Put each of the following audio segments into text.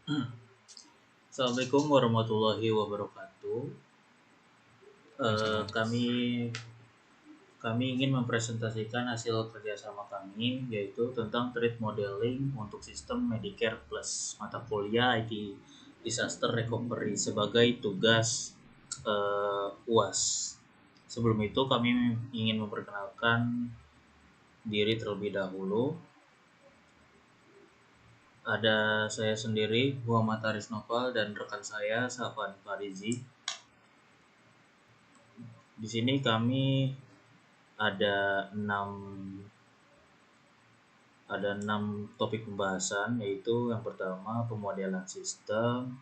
Assalamualaikum warahmatullahi wabarakatuh. Eh, Waalaikumsalam. kami kami ingin mempresentasikan hasil kerjasama kami, yaitu tentang threat modeling untuk sistem Medicare Plus mata kuliah IT Disaster Recovery sebagai tugas UAS. Sebelum itu kami ingin memperkenalkan diri terlebih dahulu. Ada saya sendiri, Muhammad Aris Noval, dan rekan saya, Safan Farizi. Di sini kami ada enam ada 6 topik pembahasan, yaitu yang pertama pemodelan sistem,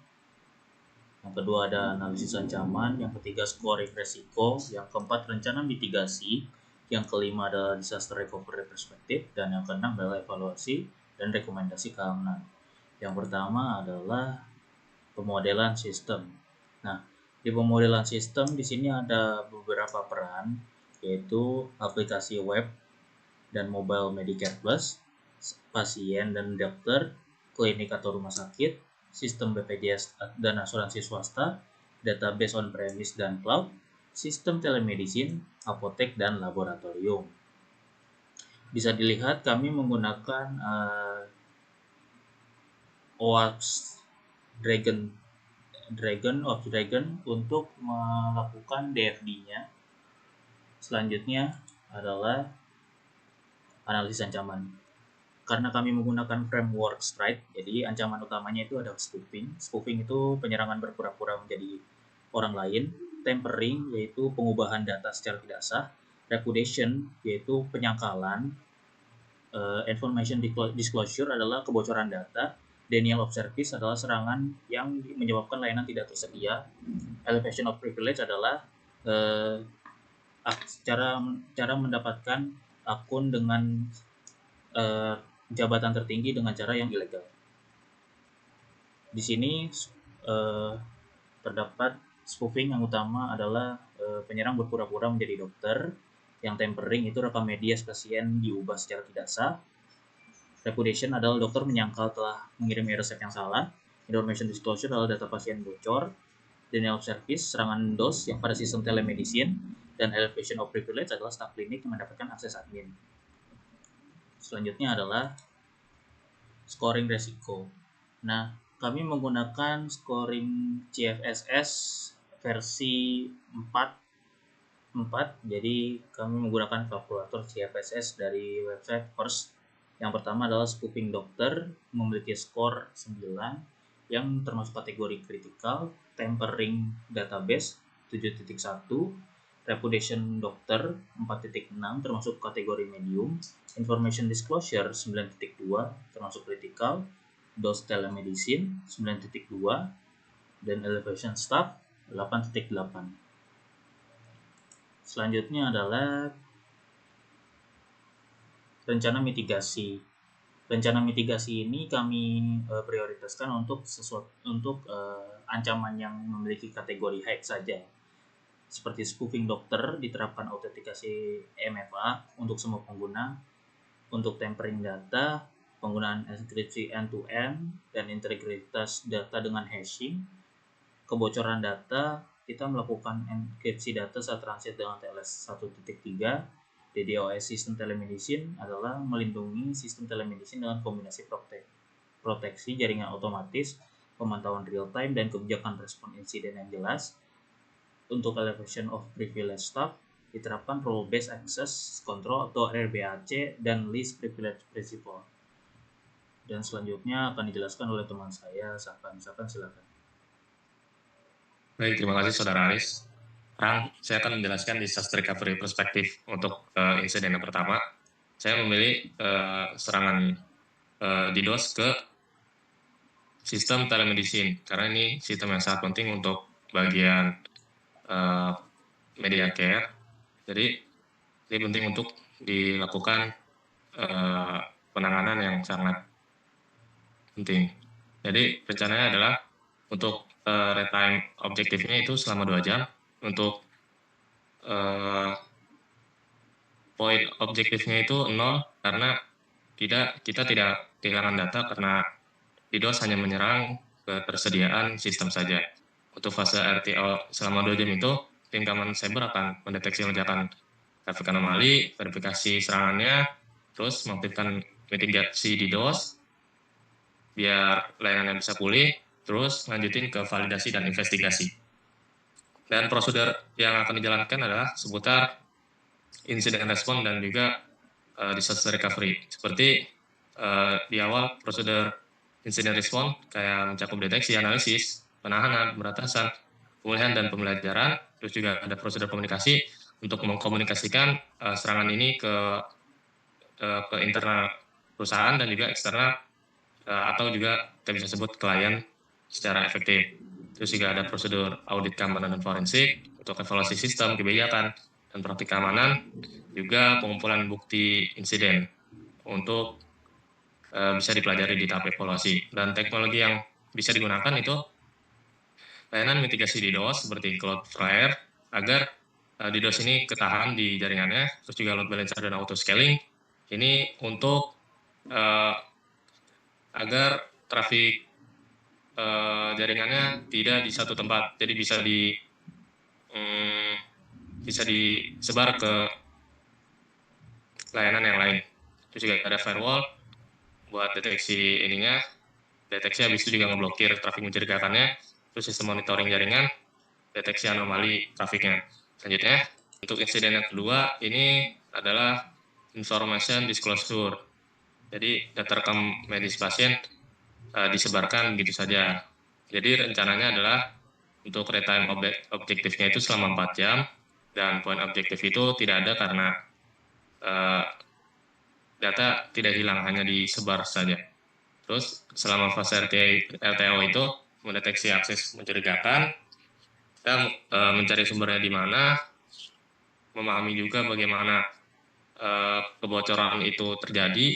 yang kedua ada analisis ancaman, yang ketiga scoring resiko, yang keempat rencana mitigasi, yang kelima adalah disaster recovery perspektif, dan yang keenam adalah evaluasi dan rekomendasi keamanan. Yang pertama adalah pemodelan sistem. Nah, di pemodelan sistem di sini ada beberapa peran, yaitu aplikasi web dan mobile Medicare Plus, pasien dan dokter, klinik atau rumah sakit, sistem BPJS dan asuransi swasta, database on-premise dan cloud, sistem telemedicine, apotek, dan laboratorium. Bisa dilihat kami menggunakan OAuth Dragon untuk melakukan DFD-nya. Selanjutnya adalah analisis ancaman. Karena kami menggunakan framework Stride, jadi ancaman utamanya itu ada spoofing. Spoofing itu penyerangan berpura-pura menjadi orang lain. Tampering, yaitu pengubahan data secara tidak sah. Repudiation, yaitu penyangkalan. Information disclosure adalah kebocoran data. Denial of service adalah serangan yang menyebabkan layanan tidak tersedia. Elevation of privilege adalah cara mendapatkan akun dengan jabatan tertinggi dengan cara yang ilegal. Di sini terdapat spoofing yang utama adalah penyerang berpura-pura menjadi dokter, yang tampering itu rekam media pasien diubah secara tidak sah. Repudiation adalah dokter menyangkal telah mengirim resep yang salah. Information disclosure adalah data pasien bocor. Denial of service, serangan DOS yang pada sistem telemedicine, dan elevation of privilege adalah staf klinik yang mendapatkan akses admin. Selanjutnya adalah scoring resiko. Nah, kami menggunakan scoring CFSS versi 4. Jadi kami menggunakan kalkulator CFSS dari website First. Yang pertama adalah spoofing dokter, memiliki skor 9 yang termasuk kategori kritikal. Tampering database 7.1, repudiation dokter 4.6 termasuk kategori medium, information disclosure 9.2 termasuk kritikal, DOS telemedicine 9.2, dan elevation staff 8.8. Selanjutnya adalah rencana mitigasi. Rencana mitigasi ini kami prioritaskan untuk ancaman yang memiliki kategori hack saja. Seperti spoofing dokter diterapkan autentikasi MFA untuk semua pengguna. Untuk tampering data, penggunaan enkripsi end-to-end dan integritas data dengan hashing. Kebocoran data, kita melakukan enkripsi data saat transit dengan TLS 1.3. DDoS sistem telemedicine adalah melindungi sistem telemedicine dengan kombinasi proteksi jaringan otomatis, pemantauan real time, dan kebijakan respon insiden yang jelas. Untuk elevation of privilege staff, diterapkan role based access control atau RBAC dan least privilege principle. Dan selanjutnya akan dijelaskan oleh teman saya, Safan. Silakan. Baik, terima kasih Saudara Aris. Sekarang saya akan menjelaskan disaster recovery perspektif untuk insiden yang pertama. Saya memilih serangan DDoS ke sistem telemedicine karena ini sistem yang sangat penting untuk bagian media care. Jadi ini penting untuk dilakukan penanganan yang sangat penting. Jadi rencananya adalah untuk retime objektifnya itu selama 2 jam. Untuk poin objektifnya itu 0 karena kita tidak kehilangan data karena DDoS hanya menyerang ketersediaan sistem saja. Untuk fase RTO selama 2 jam itu, tim keamanan cyber akan mendeteksi lonjakan traffic anomali, verifikasi serangannya, terus mengaktifkan mitigasi DDoS, biar layanannya bisa pulih, terus lanjutin ke validasi dan investigasi. Dan prosedur yang akan dijalankan adalah seputar incident response dan juga disaster recovery. Seperti di awal prosedur incident response kayak mencakup deteksi, analisis, penahanan, pemberantasan, pemulihan dan pembelajaran. Terus juga ada prosedur komunikasi untuk mengkomunikasikan serangan ini ke internal perusahaan dan juga eksternal atau juga kita bisa sebut klien secara efektif. Terus juga ada prosedur audit keamanan dan forensik untuk evaluasi sistem, kebijakan, dan praktik keamanan, juga pengumpulan bukti insiden untuk bisa dipelajari di tahap evaluasi. Dan teknologi yang bisa digunakan itu layanan mitigasi DDoS seperti Cloudflare agar DDoS ini ketahan di jaringannya, terus juga load balancer dan auto scaling. Ini untuk agar trafik jaringannya tidak di satu tempat, jadi bisa disebar ke layanan yang lain. Terus juga ada firewall buat deteksi ininya, deteksi habis itu juga ngeblokir trafik mencurigakannya, terus sistem monitoring jaringan, deteksi anomali trafiknya. Selanjutnya, untuk insiden yang kedua, ini adalah information disclosure. Jadi data rekam medis pasien disebarkan gitu saja. Jadi rencananya adalah untuk real-time objektifnya itu selama 4 jam, dan poin objektif itu tidak ada karena data tidak hilang, hanya disebar saja. Terus selama fase RTO itu mendeteksi akses mencurigakan, dan mencari sumbernya di mana, memahami juga bagaimana kebocoran itu terjadi,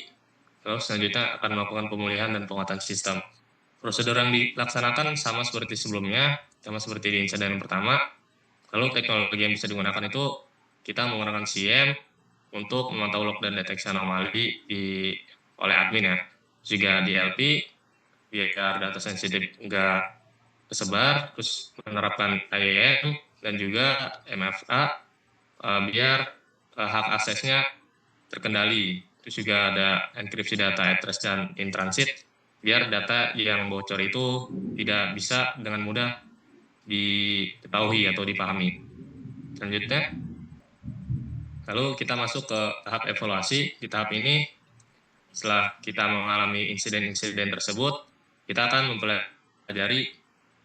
terus selanjutnya akan melakukan pemulihan dan penguatan sistem. Prosedur yang dilaksanakan sama seperti sebelumnya, sama seperti di insiden yang pertama. Lalu teknologi yang bisa digunakan itu kita menggunakan SIEM untuk memantau log dan deteksi anomali oleh admin ya. Juga DLP biar data sensitif nggak tersebar, terus menerapkan IAM dan juga MFA biar hak aksesnya terkendali. Terus juga ada enkripsi data at rest dan in transit biar data yang bocor itu tidak bisa dengan mudah diketahui atau dipahami. Selanjutnya, lalu kita masuk ke tahap evaluasi. Di tahap ini, setelah kita mengalami insiden-insiden tersebut, kita akan mempelajari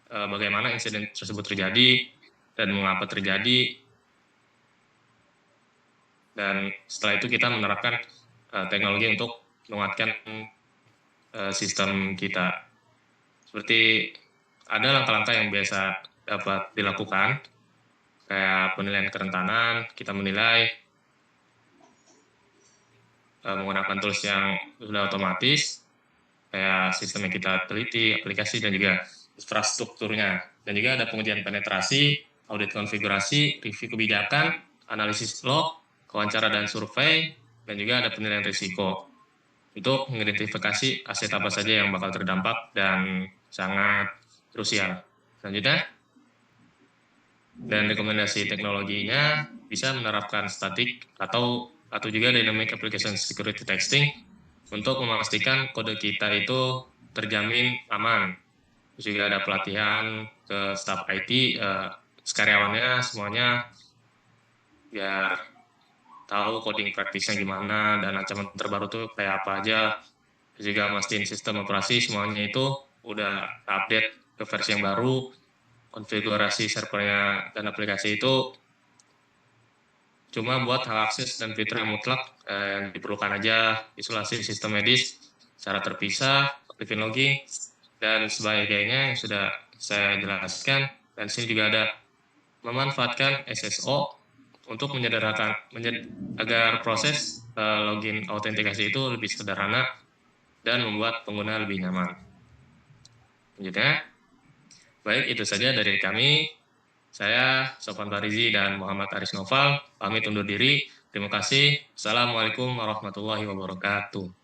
bagaimana insiden tersebut terjadi dan mengapa terjadi. Dan setelah itu kita menerapkan teknologi untuk menguatkan sistem kita. Seperti ada langkah-langkah yang biasa dapat dilakukan, kayak penilaian kerentanan, kita menilai menggunakan tools yang sudah otomatis, kayak sistem yang kita teliti, aplikasi, dan juga infrastrukturnya. Dan juga ada pengujian penetrasi, audit konfigurasi, review kebijakan, analisis log, wawancara dan survei, dan juga ada penilaian risiko untuk mengidentifikasi aset apa saja yang bakal terdampak dan sangat krusial. Selanjutnya, dan rekomendasi teknologinya bisa menerapkan static atau juga dynamic application security testing untuk memastikan kode kita itu terjamin aman. Terus juga ada pelatihan ke staff IT, karyawannya semuanya biar tahu coding praktisnya gimana dan ancaman terbaru tuh kayak apa aja. Terus juga mastiin sistem operasi semuanya itu udah update ke versi yang baru, konfigurasi servernya dan aplikasi itu cuma buat hak akses dan fitur yang mutlak yang diperlukan aja, isolasi sistem medis secara terpisah, aktifin login, dan sebagainya yang sudah saya jelaskan. Dan sini juga ada memanfaatkan SSO untuk menyederhanakan agar proses login autentikasi itu lebih sederhana dan membuat pengguna lebih nyaman. Selanjutnya, baik itu saja dari kami. Saya Sofwan Farizi dan Muhammad Aris Noval pamit undur diri. Terima kasih. Assalamualaikum warahmatullahi wabarakatuh.